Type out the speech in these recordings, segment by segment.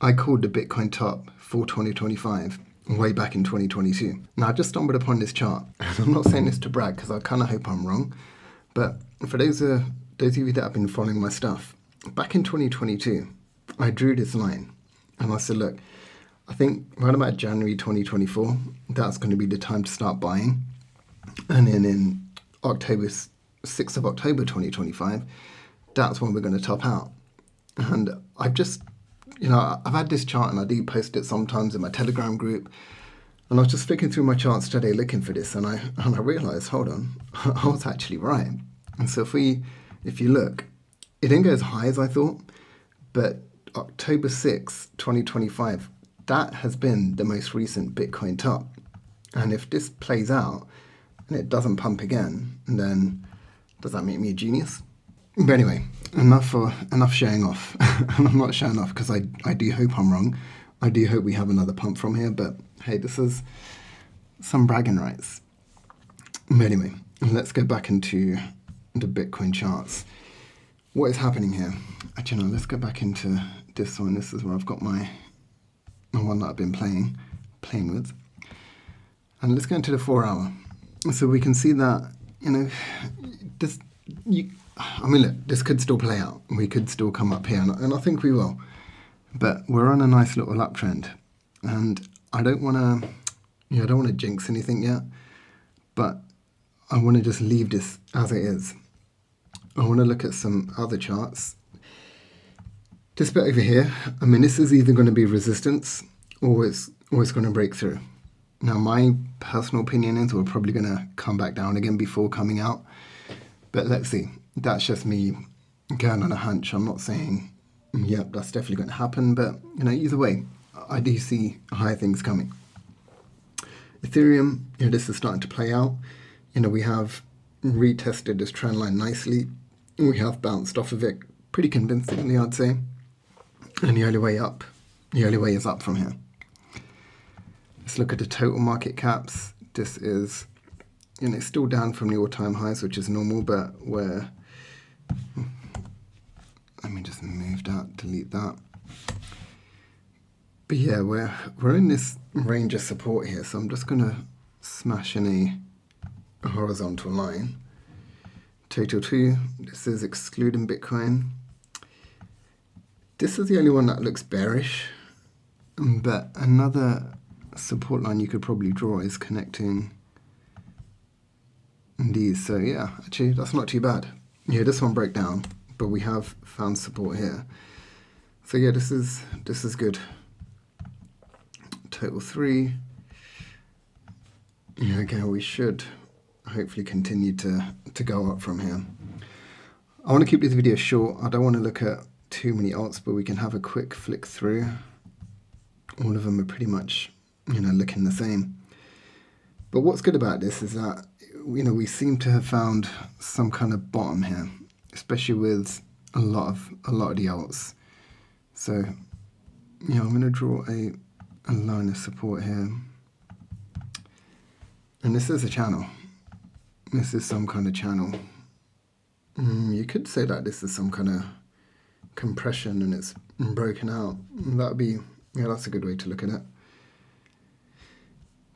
I called the Bitcoin top for 2025 way back in 2022. Now, I just stumbled upon this chart. I'm not saying this to brag because I kind of hope I'm wrong. But for those of you that have been following my stuff, back in 2022, I drew this line and I said, look, I think right about January 2024, that's going to be the time to start buying. And then in October, 6th of October 2025, that's when we're going to top out. And I've just, I've had this chart and I do post it sometimes in my Telegram group. And I was just flicking through my charts today looking for this and I realized, hold on, I was actually right. And so if you look, it didn't go as high as I thought, but October 6th, 2025, that has been the most recent Bitcoin top. And if this plays out and it doesn't pump again, then does that make me a genius? But anyway, enough showing off. And I'm not showing off because I do hope I'm wrong. I do hope we have another pump from here, but hey, this is some bragging rights. But anyway, let's go back into the Bitcoin charts. What is happening here? Actually, no, let's go back into this one. This is where I've got the one that I've been playing with. And let's go into the 4 hour. So we can see that, look, this could still play out. We could still come up here, and I think we will. But we're on a nice little uptrend. And I don't want to jinx anything yet, but I want to just leave this as it is. I want to look at some other charts. This bit over here, this is either going to be resistance or it's going to break through. Now, my personal opinion is we're probably going to come back down again before coming out. But let's see. That's just me going on a hunch. I'm not saying, yep, that's definitely going to happen. But, either way, I do see higher things coming. Ethereum, this is starting to play out. We have retested this trend line nicely. We have bounced off of it pretty convincingly, I'd say. And the only way is up from here. Let's look at the total market caps. This is, still down from the all-time highs, which is normal, but let me just move that, delete that. But yeah, we're in this range of support here, so I'm just going to smash in a horizontal line. Total 2, this is excluding Bitcoin. This is the only one that looks bearish, but another support line you could probably draw is connecting these. So yeah, actually that's not too bad. Yeah, this one broke down, but we have found support here. So yeah, this is good. Total 3. Yeah, again, we should hopefully continue to go up from here. I want to keep this video short. I don't want to look at too many alts, but we can have a quick flick through. All of them are pretty much, looking the same. But what's good about this is that, we seem to have found some kind of bottom here, especially with a lot of the alts. So, I'm going to draw a line of support here. And this is a channel. This is some kind of channel. You could say that this is some kind of compression and it's broken out. That's a good way to look at it.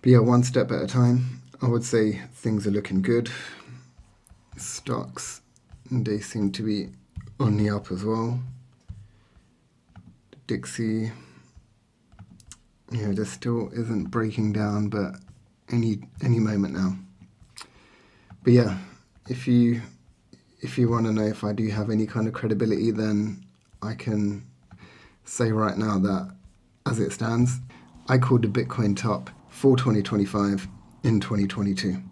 But yeah, one step at a time. I would say things are looking good. Stocks, they seem to be on the up as well. Dixie, this still isn't breaking down, but any moment now. But yeah, if you want to know if I do have any kind of credibility, then I can say right now that as it stands, I called the Bitcoin top for 2025 in 2022.